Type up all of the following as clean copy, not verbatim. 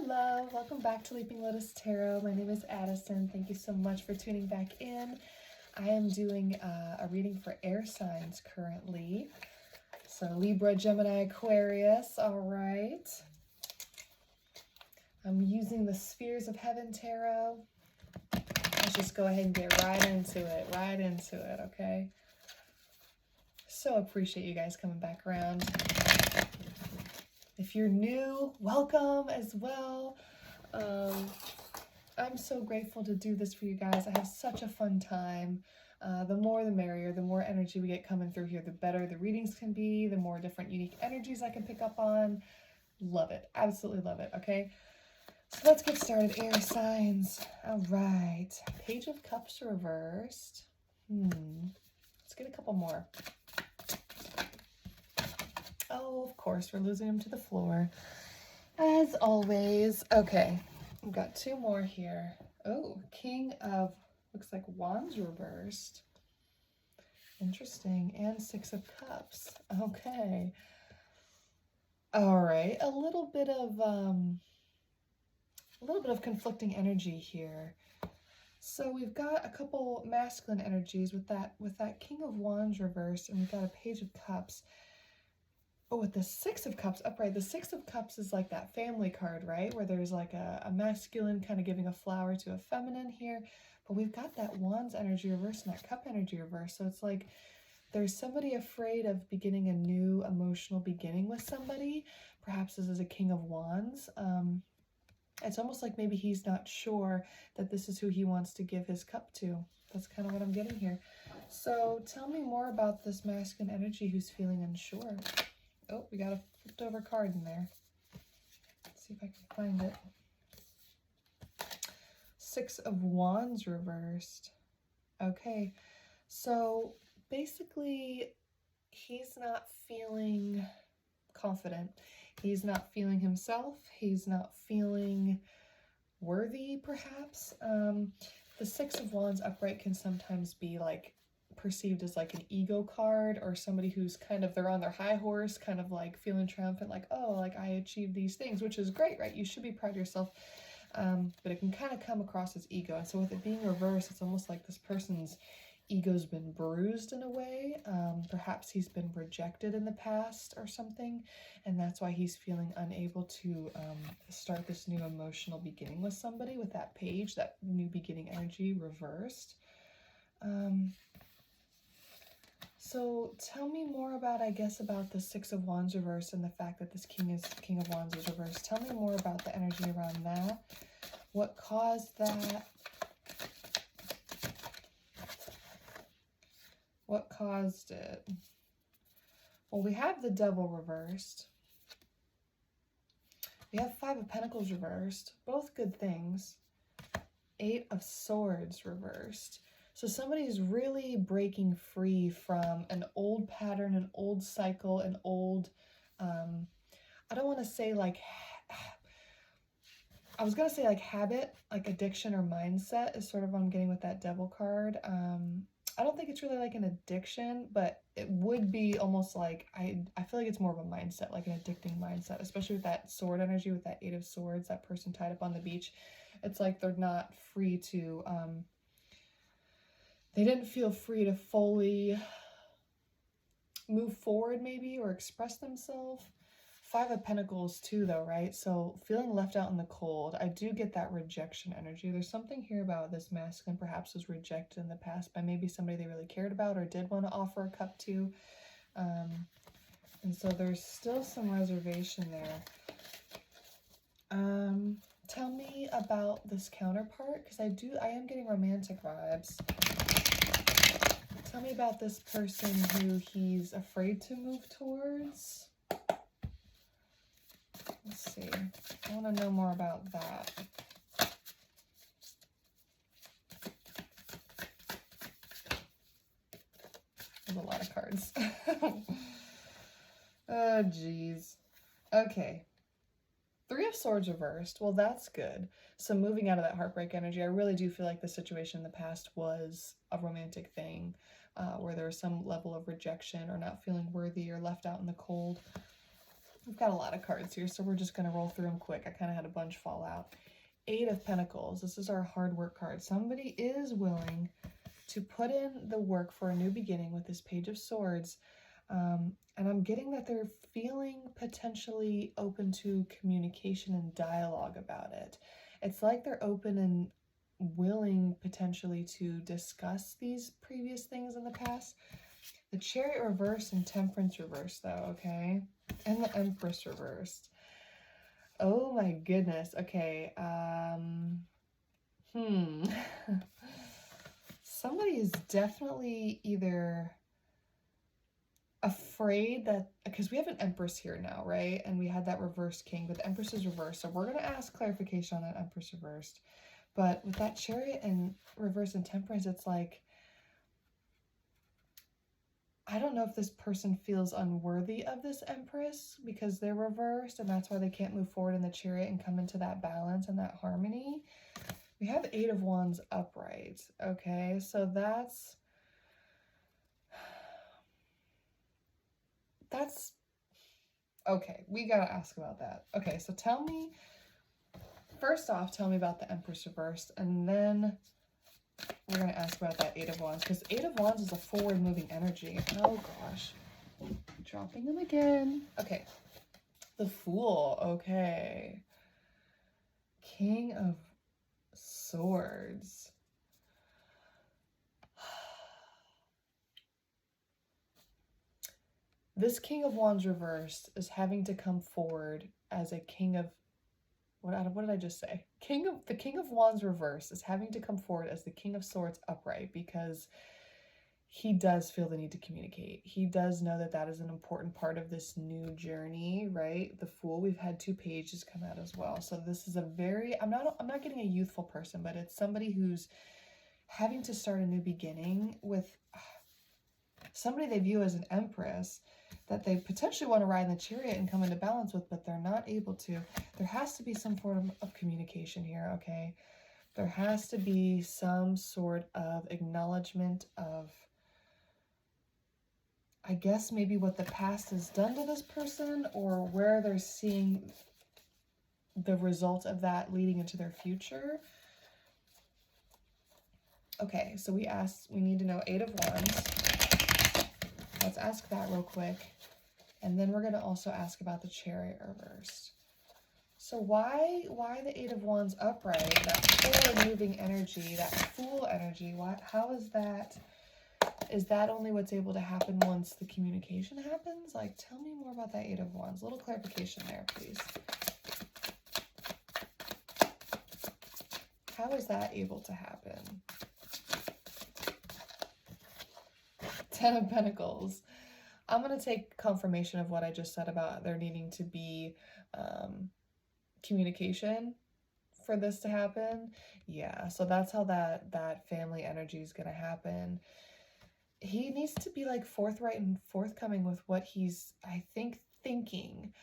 Hello, welcome back to Leaping Lotus Tarot. My name is Addison. Thank you so much for tuning back in. I am doing a reading for air signs currently. So Libra, Gemini, Aquarius, all right. I'm using the Spheres of Heaven Tarot. Let's just go ahead and get right into it, okay? So appreciate you guys coming back around. If you're new, welcome as well. I'm so grateful to do this for you guys. I have such a fun time. The more the merrier, the more energy we get coming through here, the better the readings can be, the more different unique energies I can pick up on. Love it. Absolutely love it, okay? So let's get started. Air signs. All right. Page of Cups reversed. Let's get a couple more. Oh, of course, we're losing them to the floor, as always. Okay, I've got two more here. Oh, King of, looks like Wands reversed. Interesting, and Six of Cups. Okay. All right, a little bit of conflicting energy here. So we've got a couple masculine energies with that King of Wands reversed, and we've got a Page of Cups. Oh, with the Six of Cups upright, the Six of Cups is like that family card, right? Where there's like a masculine kind of giving a flower to a feminine here. But we've got that Wands energy reversed and that Cup energy reversed. So it's like there's somebody afraid of beginning a new emotional beginning with somebody. Perhaps this is a King of Wands. It's almost like maybe he's not sure that this is who he wants to give his cup to. That's kind of what I'm getting here. So tell me more about this masculine energy who's feeling unsure. Oh, we got a flipped over card in there. Let's see if I can find it. Six of Wands reversed. Okay, so basically he's not feeling confident. He's not feeling himself. He's not feeling worthy, perhaps. The Six of Wands upright can sometimes be like perceived as like an ego card, or somebody who's kind of, they're on their high horse, kind of like feeling triumphant, like, oh, like I achieved these things, which is great, right? You should be proud of yourself. But it can kind of come across as ego. And so with it being reversed, it's almost like this person's ego's been bruised in a way. Perhaps he's been rejected in the past or something, and that's why he's feeling unable to start this new emotional beginning with somebody with that page, that new beginning energy reversed. So tell me more about, I guess, about the Six of Wands reversed and the fact that this King of Wands is reversed. Tell me more about the energy around that. What caused that? What caused it? Well, we have the Devil reversed. We have Five of Pentacles reversed. Both good things. Eight of Swords reversed. So somebody's really breaking free from an old pattern, an old cycle, an old, I don't want to say like, I was going to say like habit, like addiction or mindset is sort of what I'm getting with that Devil card. I don't think it's really like an addiction, but it would be almost like, I feel like it's more of a mindset, like an addicting mindset, especially with that sword energy, with that Eight of Swords, that person tied up on the beach. It's like they're not free to, they didn't feel free to fully move forward maybe, or express themselves. Five of Pentacles too though, right? So feeling left out in the cold. I do get that rejection energy. There's something here about this masculine perhaps was rejected in the past by maybe somebody they really cared about or did want to offer a cup to. And so there's still some reservation there. Tell me about this counterpart, because I am getting romantic vibes. Tell me about this person who he's afraid to move towards. Let's see. I want to know more about that. There's a lot of cards. Oh, geez. Okay. Three of Swords reversed. Well, that's good. So moving out of that heartbreak energy, I really do feel like the situation in the past was a romantic thing, where there was some level of rejection or not feeling worthy or left out in the cold. We've got a lot of cards here, so we're just going to roll through them quick. I kind of had a bunch fall out. 8 of Pentacles. This is our hard work card. Somebody is willing to put in the work for a new beginning with this Page of Swords. And I'm getting that they're feeling potentially open to communication and dialogue about it. It's like they're open and willing potentially to discuss these previous things in the past. The Chariot reversed and Temperance reversed though, okay? And the Empress reversed. Oh my goodness. Okay. Somebody is definitely either afraid that, because we have an Empress here now, right? And we had that reversed King, but the Empress is reversed. So we're going to ask clarification on that Empress reversed. But with that Chariot and reverse and Temperance, it's like, I don't know if this person feels unworthy of this Empress because they're reversed and that's why they can't move forward in the Chariot and come into that balance and that harmony. We have 8 of Wands upright. Okay, so that's okay, we gotta ask about that. Okay, so tell me, first off, tell me about the Empress reversed, and then we're going to ask about that 8 of Wands, because 8 of Wands is a forward-moving energy. Oh, gosh. Dropping them again. Okay. The Fool. Okay. King of Swords. This King of Wands reversed is having to come forward as a King of... What did I just say? The King of Wands reverse is having to come forward as the King of Swords upright because he does feel the need to communicate. He does know that that is an important part of this new journey, right? The Fool, we've had 2 pages come out as well. So this is a very, I'm not getting a youthful person, but it's somebody who's having to start a new beginning with somebody they view as an Empress that they potentially want to ride in the Chariot and come into balance with, but they're not able to. There has to be some form of communication here, okay? There has to be some sort of acknowledgement of, I guess, maybe what the past has done to this person or where they're seeing the result of that leading into their future. Okay, so we need to know 8 of Wands. Let's ask that real quick. And then we're going to also ask about the Chariot reversed. So why the 8 of Wands upright, that forward-moving energy, that Fool energy, how is that? Is that only what's able to happen once the communication happens? Like, tell me more about that 8 of Wands. A little clarification there, please. How is that able to happen? 10 of Pentacles. I'm going to take confirmation of what I just said about there needing to be communication for this to happen. Yeah, so that's how that family energy is going to happen. He needs to be like forthright and forthcoming with what he's, I think, thinking.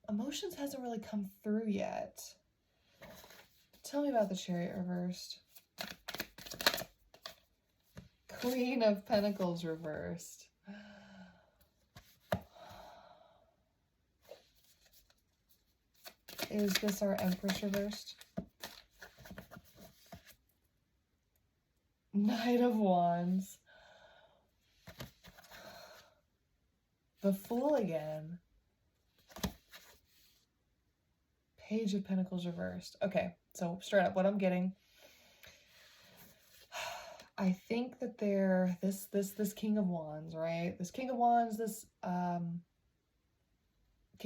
Emotions hasn't really come through yet. Tell me about the Chariot reversed. Queen of Pentacles reversed. Is this our Empress reversed? Knight of Wands. The Fool again. Page of Pentacles reversed. Okay, so straight up what I'm getting. I think that this King of Wands, right? This King of Wands, this King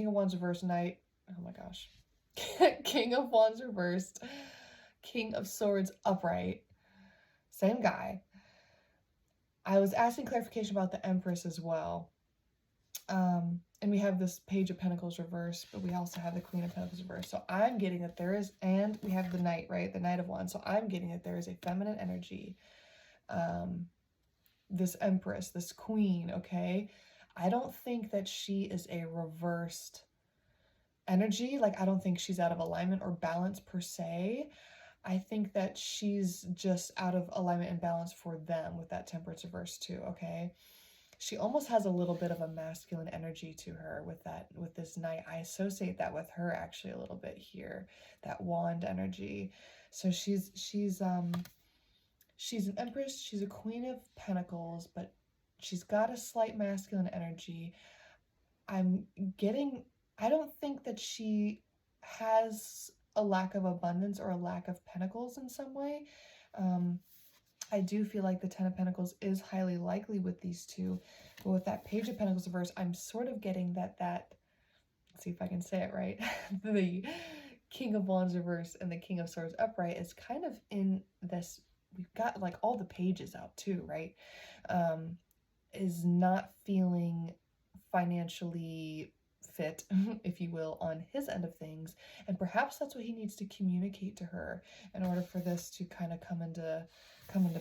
of Wands reversed Knight. Oh my gosh. King of Wands reversed. King of Swords upright. Same guy. I was asking clarification about the Empress as well. And we have this Page of Pentacles reversed, but we also have the Queen of Pentacles reversed. So I'm getting that there is, and we have the Knight, right? The Knight of Wands. So I'm getting that there is a feminine energy. This Empress, this Queen, okay? I don't think that she is a reversed energy. Like, I don't think she's out of alignment or balance per se. I think that she's just out of alignment and balance for them with that Temperance reverse too, okay? She almost has a little bit of a masculine energy to her with this knight. I associate that with her actually a little bit here, that wand energy. So she's an empress, she's a queen of pentacles, but she's got a slight masculine energy. I don't think that she has a lack of abundance or a lack of pentacles in some way. I do feel like the Ten of Pentacles is highly likely with these two, but with that Page of Pentacles reverse, I'm sort of getting that, let's see if I can say it right, the King of Wands reverse and the King of Swords upright is kind of in this, we've got like all the pages out too, right? Is not feeling financially fit, if you will, on his end of things, and perhaps that's what he needs to communicate to her in order for this to kind of come into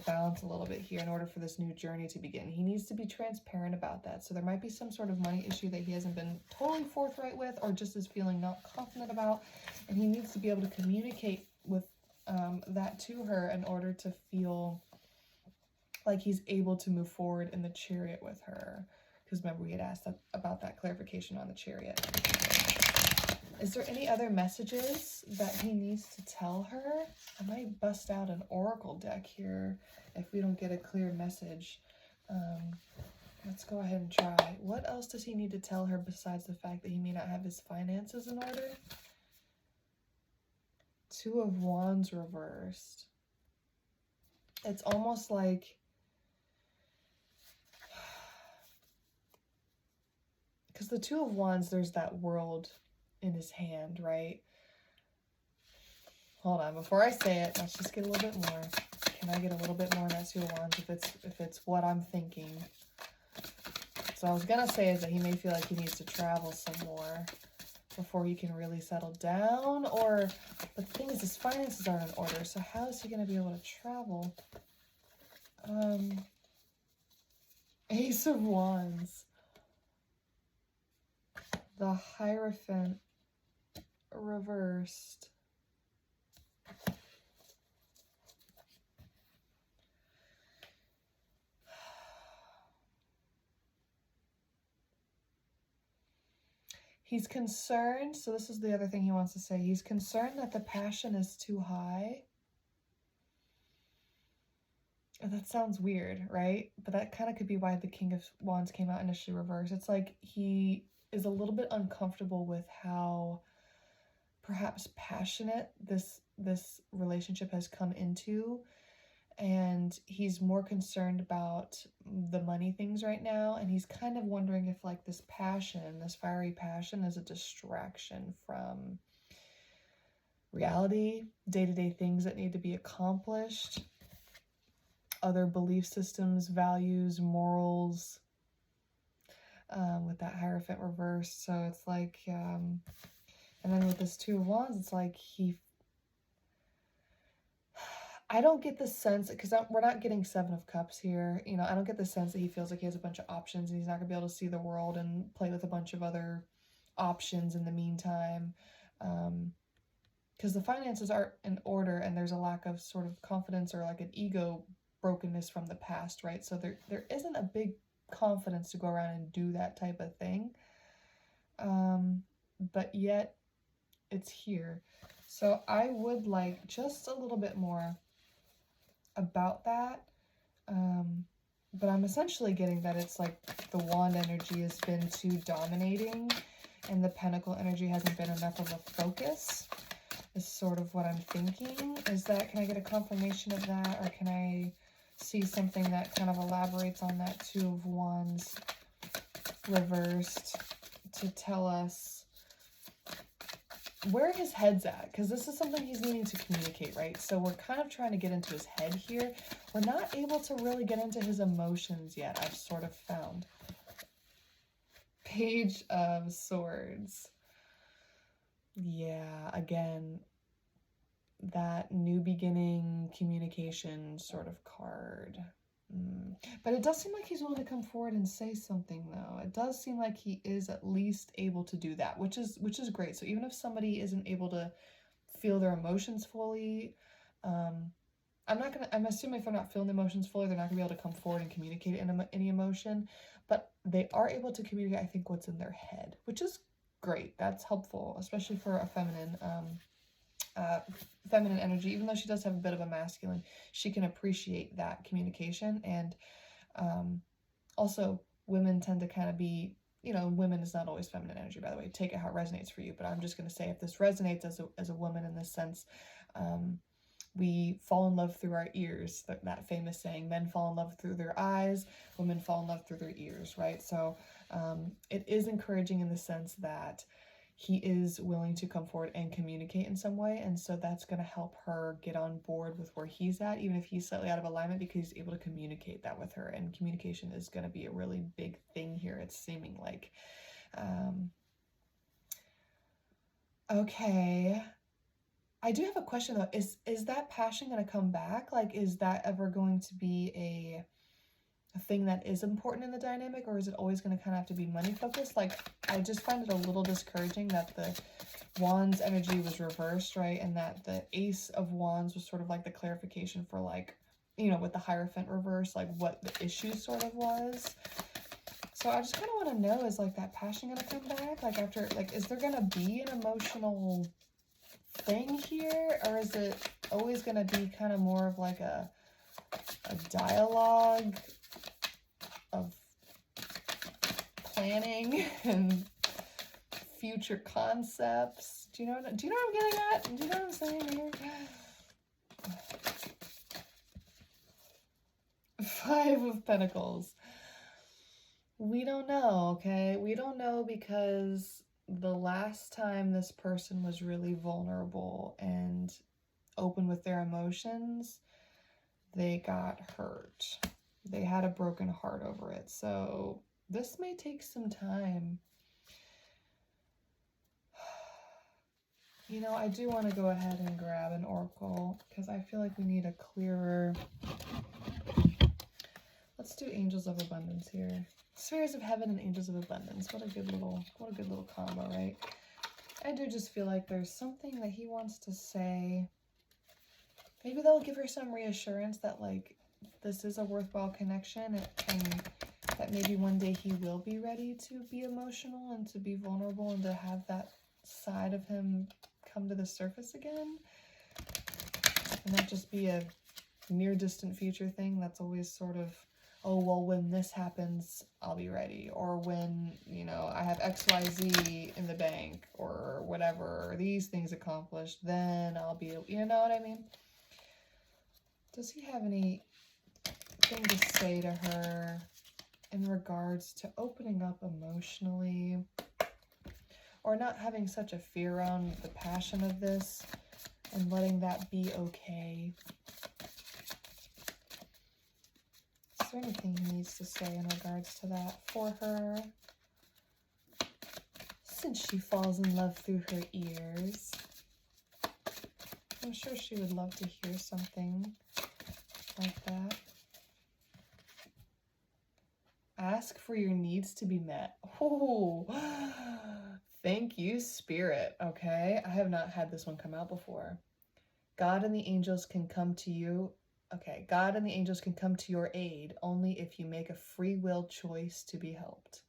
balance a little bit here, in order for this new journey to begin. He needs to be transparent about that. So there might be some sort of money issue that he hasn't been totally forthright with, or just is feeling not confident about, and he needs to be able to communicate with that to her in order to feel like he's able to move forward in the Chariot with her. Because remember, we had asked about that clarification on the Chariot. Is there any other messages that he needs to tell her? I might bust out an oracle deck here if we don't get a clear message. Let's go ahead and try. What else does he need to tell her besides the fact that he may not have his finances in order? Two of Wands reversed. It's almost like, because the Two of Wands, there's that world in his hand, right? Hold on, before I say it, let's just get a little bit more. Can I get a little bit more on that Two of Wands if it's what I'm thinking? So I was gonna say is that he may feel like he needs to travel some more before he can really settle down, but the thing is his finances aren't in order, so how is he gonna be able to travel? Ace of Wands. The Hierophant reversed. He's concerned, so this is the other thing he wants to say. He's concerned that the passion is too high. And that sounds weird, right? But that kind of could be why the King of Wands came out initially reversed. It's like he is a little bit uncomfortable with how perhaps passionate this relationship has come into, and he's more concerned about the money things right now, and he's kind of wondering if like this passion, this fiery passion, is a distraction from reality, day-to-day things that need to be accomplished, other belief systems, values, morals, with that Hierophant reverse. So it's like, and then with this Two of Wands, it's like I don't get the sense, because we're not getting Seven of Cups here, you know, I don't get the sense that he feels like he has a bunch of options and he's not gonna be able to see the world and play with a bunch of other options in the meantime, because the finances aren't in order and there's a lack of sort of confidence or like an ego brokenness from the past, right? So there isn't a big confidence to go around and do that type of thing, but yet it's here. So I would like just a little bit more about that, but I'm essentially getting that it's like the wand energy has been too dominating and the pentacle energy hasn't been enough of a focus, is sort of what I'm thinking. Is that, can I get a confirmation of that, or can I see something that kind of elaborates on that Two of Wands reversed to tell us where his head's at? Because this is something he's needing to communicate, right? So we're kind of trying to get into his head here. We're not able to really get into his emotions yet, I've sort of found. Page of Swords. Yeah, again, that new beginning communication sort of card. But it does seem like he's willing to come forward and say something, though. It does seem like he is at least able to do that, which is great. So even if somebody isn't able to feel their emotions fully, I'm assuming if they're not feeling the emotions fully, they're not gonna be able to come forward and communicate any emotion, but they are able to communicate, I think, what's in their head, which is great. That's helpful, especially for a feminine energy. Even though she does have a bit of a masculine, she can appreciate that communication. And also, women tend to kind of be, women is not always feminine energy, by the way. Take it how it resonates for you. But I'm just going to say, if this resonates as a woman in this sense, we fall in love through our ears. That famous saying, men fall in love through their eyes, women fall in love through their ears, right? So it is encouraging in the sense that he is willing to come forward and communicate in some way. And so that's going to help her get on board with where he's at, even if he's slightly out of alignment, because he's able to communicate that with her. And communication is going to be a really big thing here, it's seeming like. Okay. I do have a question though. Is that passion going to come back? Like, is that ever going to be a thing that is important in the dynamic, or is it always going to kind of have to be money focused? Like, I just find it a little discouraging that the Wands energy was reversed, right? And that the Ace of Wands was sort of like the clarification for, like, with the Hierophant reverse, like what the issue sort of was. So I just kind of want to know, is like that passion going to come back? Like, after, like, is there going to be an emotional thing here, or is it always going to be kind of more of like a dialogue of planning and future concepts? Do you know what I'm getting at? Do you know what I'm saying here? 5 of Pentacles. We don't know, okay? We don't know, because the last time this person was really vulnerable and open with their emotions, they got hurt. They had a broken heart over it. So this may take some time. I do want to go ahead and grab an oracle, because I feel like we need a clearer... Let's do Angels of Abundance here. Spheres of Heaven and Angels of Abundance. What a good little combo, right? I do just feel like there's something that he wants to say. Maybe they'll give her some reassurance that, like, this is a worthwhile connection, and that maybe one day he will be ready to be emotional and to be vulnerable and to have that side of him come to the surface again. And not just be a near distant future thing that's always sort of, oh, well, when this happens, I'll be ready. Or when, I have XYZ in the bank or whatever, or these things accomplished, then I'll be, you know what I mean? Does he have anything to say to her in regards to opening up emotionally, or not having such a fear around the passion of this and letting that be okay? Is there anything he needs to say in regards to that for her, since she falls in love through her ears? I'm sure she would love to hear something like that. Ask for your needs to be met. Oh, thank you, Spirit. Okay, I have not had this one come out before. God and the angels can come to you. Okay, God and the angels can come to your aid only if you make a free will choice to be helped.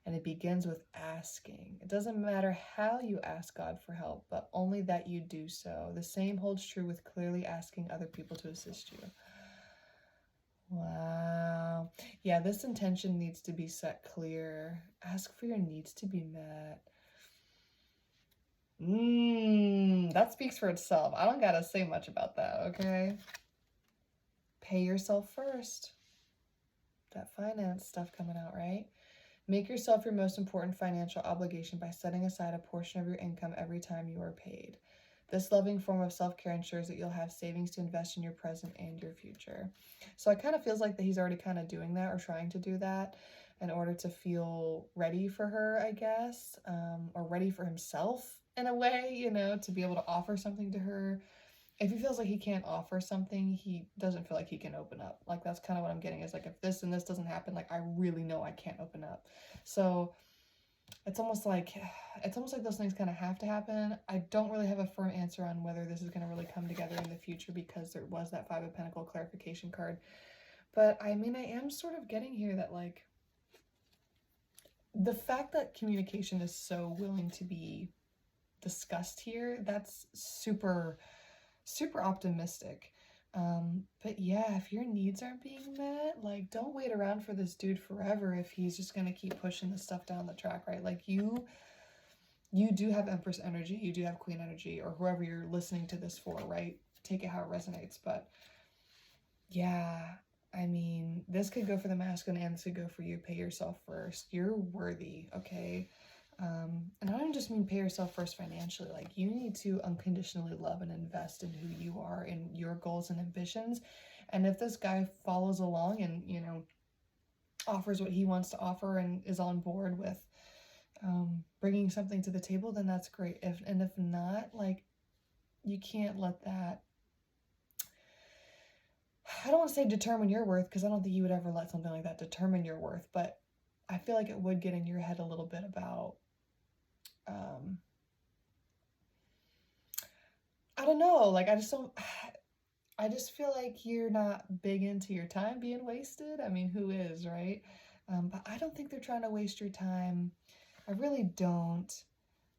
And it begins with asking. It doesn't matter how you ask God for help, but only that you do so. The same holds true with clearly asking other people to assist you. Wow. Yeah, this intention needs to be set clear. Ask for your needs to be met. That speaks for itself. I don't gotta say much about that, okay? Pay yourself first. That finance stuff coming out, right? Make yourself your most important financial obligation by setting aside a portion of your income every time you are paid. This loving form of self-care ensures that you'll have savings to invest in your present and your future. So it kind of feels like that he's already kind of doing that, or trying to do that, in order to feel ready for her, I guess, or ready for himself in a way, to be able to offer something to her. If he feels like he can't offer something, he doesn't feel like he can open up. Like, that's kind of what I'm getting, is like, if this and this doesn't happen, like, I really know I can't open up. So it's almost like those things kind of have to happen. I don't really have a firm answer on whether this is going to really come together in the future because there was that Five of Pentacles clarification card. But I mean, I am sort of getting here that like the fact that communication is so willing to be discussed here, that's super, super optimistic. But yeah, if your needs aren't being met, like don't wait around for this dude forever if he's just gonna keep pushing this stuff down the track, right? Like you do have Empress energy, you do have Queen energy, or whoever you're listening to this for, right? Take it how it resonates. But yeah, I mean, this could go for the masculine and this could go for you. Pay yourself first. You're worthy, okay? And I don't just mean pay yourself first financially. Like you need to unconditionally love and invest in who you are and your goals and ambitions. And if this guy follows along and, you know, offers what he wants to offer and is on board with bringing something to the table, then that's great. If not, like you can't let that, I don't want to say determine your worth, because I don't think you would ever let something like that determine your worth, but I feel like it would get in your head a little bit about, I don't know, like I just feel like you're not big into your time being wasted. I mean, who is, right? But I don't think they're trying to waste your time. I really don't.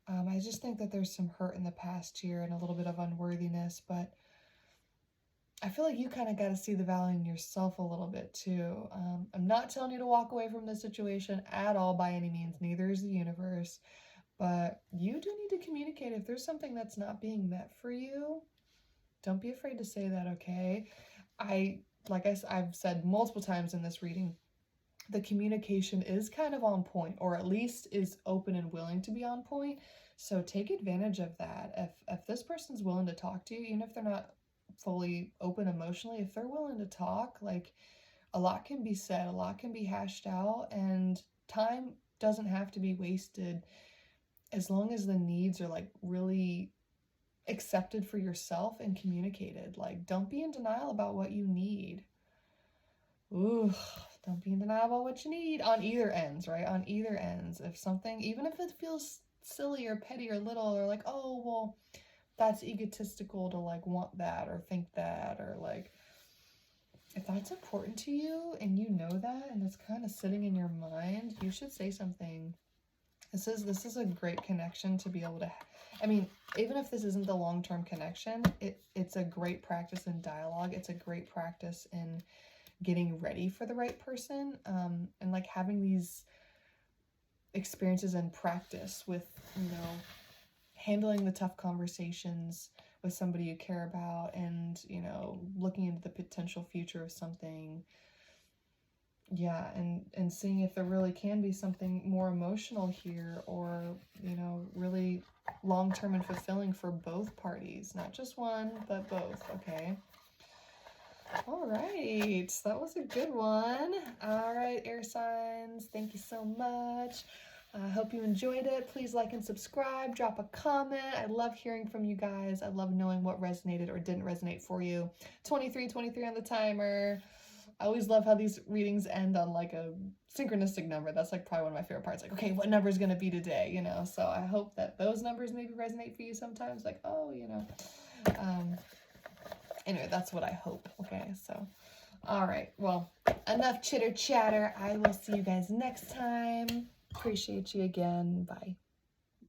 I just think that there's some hurt in the past here and a little bit of unworthiness, but I feel like you kind of got to see the value in yourself a little bit too. I'm not telling you to walk away from this situation at all by any means, neither is the universe, but you do need to communicate. If there's something that's not being met for you, don't be afraid to say that, okay? I've said multiple times in this reading, the communication is kind of on point, or at least is open and willing to be on point. So take advantage of that. If this person's willing to talk to you, even if they're not fully open emotionally, if they're willing to talk, like a lot can be said, a lot can be hashed out, and time doesn't have to be wasted as long as the needs are like really accepted for yourself and communicated. Like don't be in denial about what you need. Ooh, don't be in denial about what you need on either ends, right? On either ends. If something, even if it feels silly or petty or little, or like, oh, well, that's egotistical to like want that or think that, or like, if that's important to you and you know that and it's kind of sitting in your mind, you should say something. This is a great connection to be able to, I mean, even if this isn't the long-term connection, it's a great practice in dialogue. It's a great practice in getting ready for the right person, and like having these experiences and practice with, you know, handling the tough conversations with somebody you care about, and, you know, looking into the potential future of something. Yeah, and seeing if there really can be something more emotional here, or, you know, really long-term and fulfilling for both parties, not just one, but both, okay? All right, that was a good one. All right, air signs, thank you so much. I hope you enjoyed it. Please like and subscribe, drop a comment. I love hearing from you guys. I love knowing what resonated or didn't resonate for you. 23 on the timer. I always love how these readings end on like a synchronistic number. That's like probably one of my favorite parts. Like, okay, what number is going to be today, you know? So I hope that those numbers maybe resonate for you sometimes. Like, oh, you know. Anyway, that's what I hope. Okay, so, all right. Well, enough chitter chatter. I will see you guys next time. Appreciate you again. Bye.